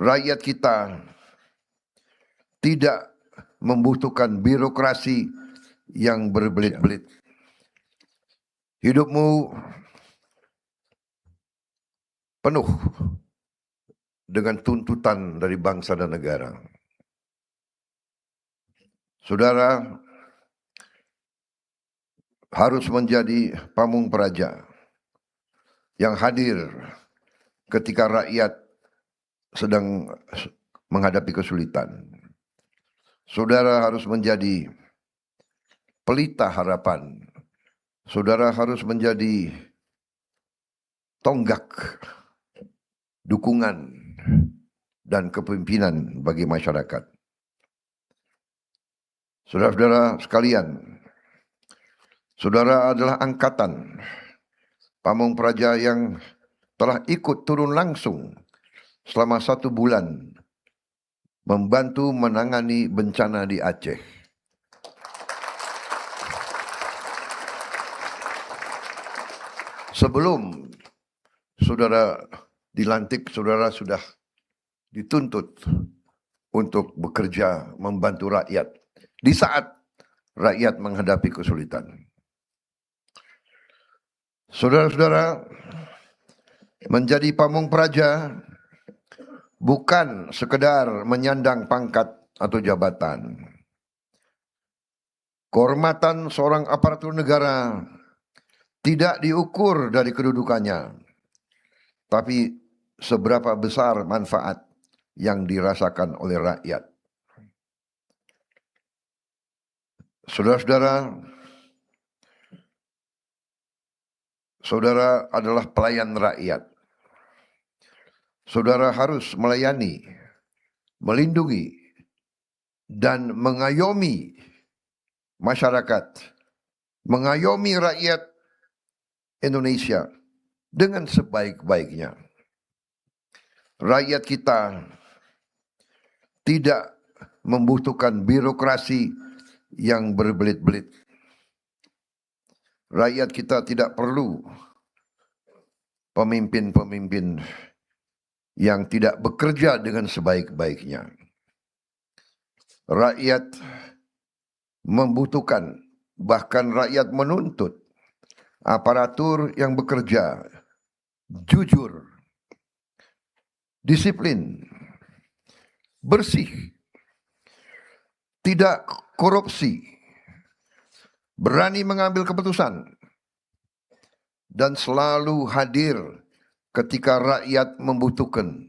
rakyat kita tidak membutuhkan birokrasi yang berbelit-belit. Hidupmu penuh dengan tuntutan dari bangsa dan negara. Saudara harus menjadi pamung praja yang hadir ketika rakyat sedang menghadapi kesulitan. Saudara harus menjadi pelita harapan. Saudara harus menjadi tonggak dukungan dan kepemimpinan bagi masyarakat. Saudara-saudara sekalian, saudara adalah angkatan pamung praja yang telah ikut turun langsung selama 1 bulan membantu menangani bencana di Aceh. Sebelum saudara dilantik, saudara sudah dituntut untuk bekerja membantu rakyat di saat rakyat menghadapi kesulitan. Saudara-saudara, menjadi pamung praja bukan sekedar menyandang pangkat atau jabatan. Kehormatan seorang aparatur negara tidak diukur dari kedudukannya, tapi seberapa besar manfaat yang dirasakan oleh rakyat. Saudara-saudara, saudara adalah pelayan rakyat. Saudara harus melayani, melindungi, dan mengayomi masyarakat, mengayomi rakyat Indonesia dengan sebaik-baiknya. Rakyat kita tidak membutuhkan birokrasi yang berbelit-belit. Rakyat kita tidak perlu pemimpin-pemimpin yang tidak bekerja dengan sebaik-baiknya. Rakyat membutuhkan, bahkan rakyat menuntut aparatur yang bekerja jujur, disiplin, bersih, tidak korupsi, berani mengambil keputusan, dan selalu hadir ketika rakyat membutuhkan.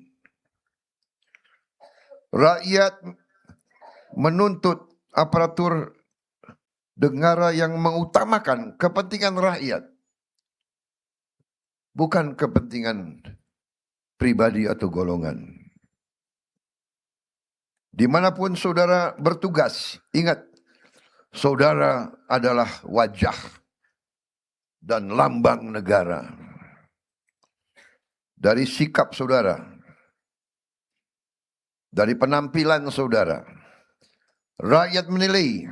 Rakyat menuntut aparatur negara yang mengutamakan kepentingan rakyat, bukan kepentingan pribadi atau golongan. Dimanapun saudara bertugas, ingat, saudara adalah wajah dan lambang negara. Dari sikap saudara, dari penampilan saudara, rakyat menilai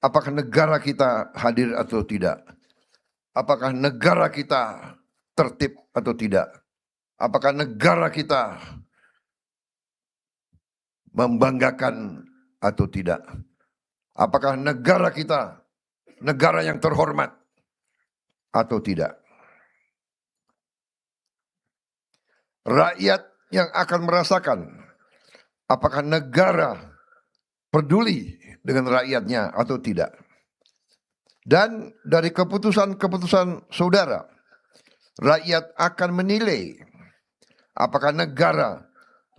apakah negara kita hadir atau tidak. Apakah negara kita tertib atau tidak. Apakah negara kita membanggakan atau tidak. Apakah negara kita negara yang terhormat atau tidak. Rakyat yang akan merasakan apakah negara peduli dengan rakyatnya atau tidak. Dan dari keputusan-keputusan saudara, rakyat akan menilai apakah negara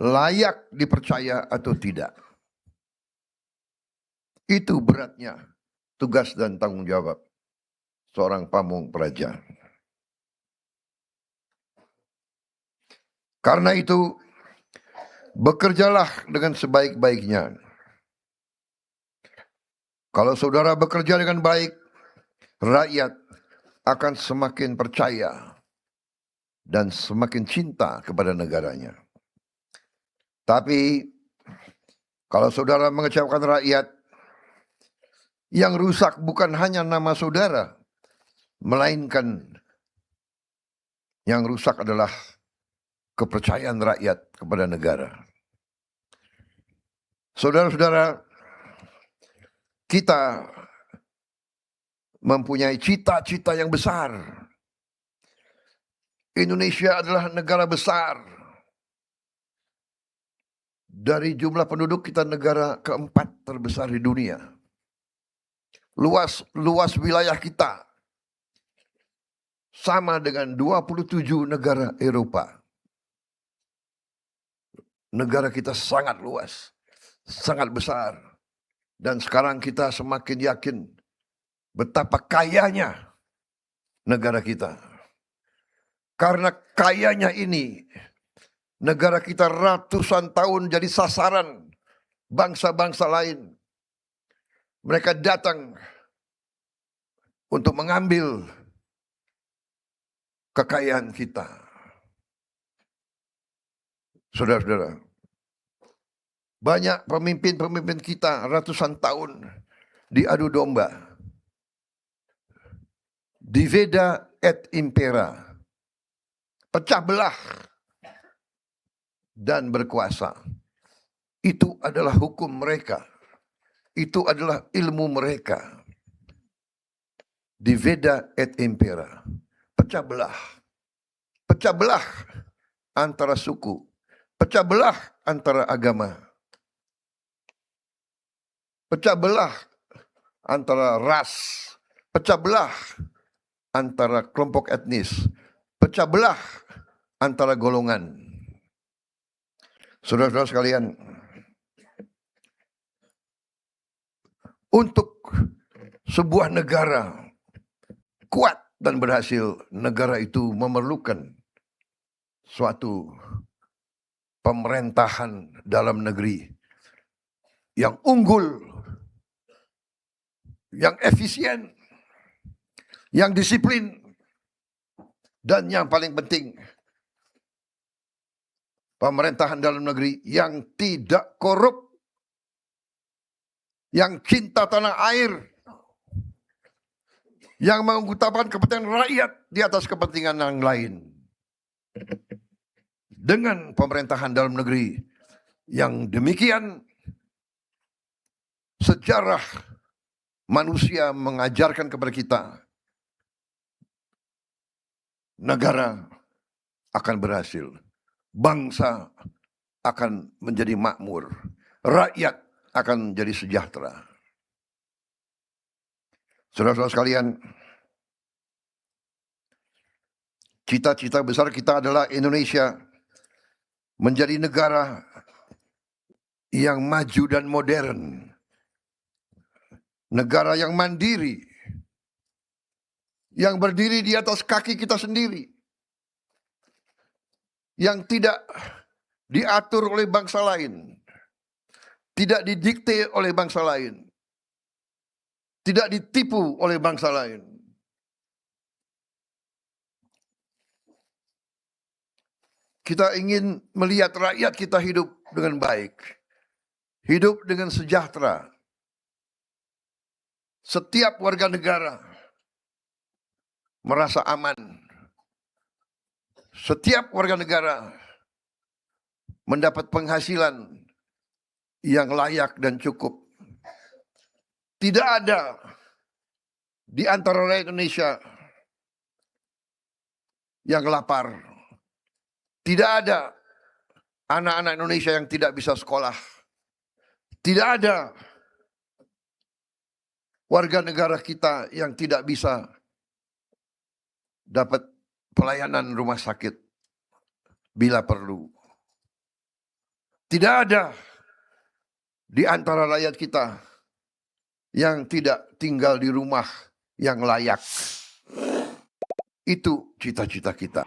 layak dipercaya atau tidak. Itu beratnya tugas dan tanggung jawab seorang pamung praja. Karena itu, bekerjalah dengan sebaik-baiknya. Kalau saudara bekerja dengan baik, rakyat akan semakin percaya dan semakin cinta kepada negaranya. Tapi, kalau saudara mengecewakan rakyat, yang rusak bukan hanya nama saudara, melainkan yang rusak adalah kepercayaan rakyat kepada negara. Saudara-saudara, kita mempunyai cita-cita yang besar. Indonesia adalah negara besar. Dari jumlah penduduk kita negara keempat terbesar di dunia. Luas wilayah kita sama dengan 27 negara Eropa. Negara kita sangat luas, sangat besar. Dan sekarang kita semakin yakin betapa kayanya negara kita. Karena kayanya ini, negara kita ratusan tahun jadi sasaran bangsa-bangsa lain. Mereka datang untuk mengambil kekayaan kita. Saudara-saudara, banyak pemimpin-pemimpin kita ratusan tahun diadu domba. Diveda et impera. Pecah belah dan berkuasa. Itu adalah hukum mereka. Itu adalah ilmu mereka. Diveda et impera. Pecah belah. Pecah belah antara suku. Pecah belah antara agama. Pecah belah antara ras. Pecah belah antara kelompok etnis. Pecah belah antara golongan. Saudara-saudara sekalian, untuk sebuah negara kuat dan berhasil, negara itu memerlukan suatu pemerintahan dalam negeri yang unggul, yang efisien, yang disiplin, dan yang paling penting, pemerintahan dalam negeri yang tidak korup, yang cinta tanah air, yang mengutamakan kepentingan rakyat di atas kepentingan yang lain. Dengan pemerintahan dalam negeri yang demikian, sejarah manusia mengajarkan kepada kita, negara akan berhasil, bangsa akan menjadi makmur, rakyat akan menjadi sejahtera. Saudara-saudara sekalian, cita-cita besar kita adalah Indonesia menjadi negara yang maju dan modern, negara yang mandiri, yang berdiri di atas kaki kita sendiri, yang tidak diatur oleh bangsa lain, tidak didikte oleh bangsa lain, tidak ditipu oleh bangsa lain. Kita ingin melihat rakyat kita hidup dengan baik, hidup dengan sejahtera. Setiap warga negara merasa aman. Setiap warga negara mendapat penghasilan yang layak dan cukup. Tidak ada di antara rakyat Indonesia yang lapar. Tidak ada anak-anak Indonesia yang tidak bisa sekolah. Tidak ada warga negara kita yang tidak bisa dapat pelayanan rumah sakit bila perlu. Tidak ada di antara rakyat kita yang tidak tinggal di rumah yang layak. Itu cita-cita kita.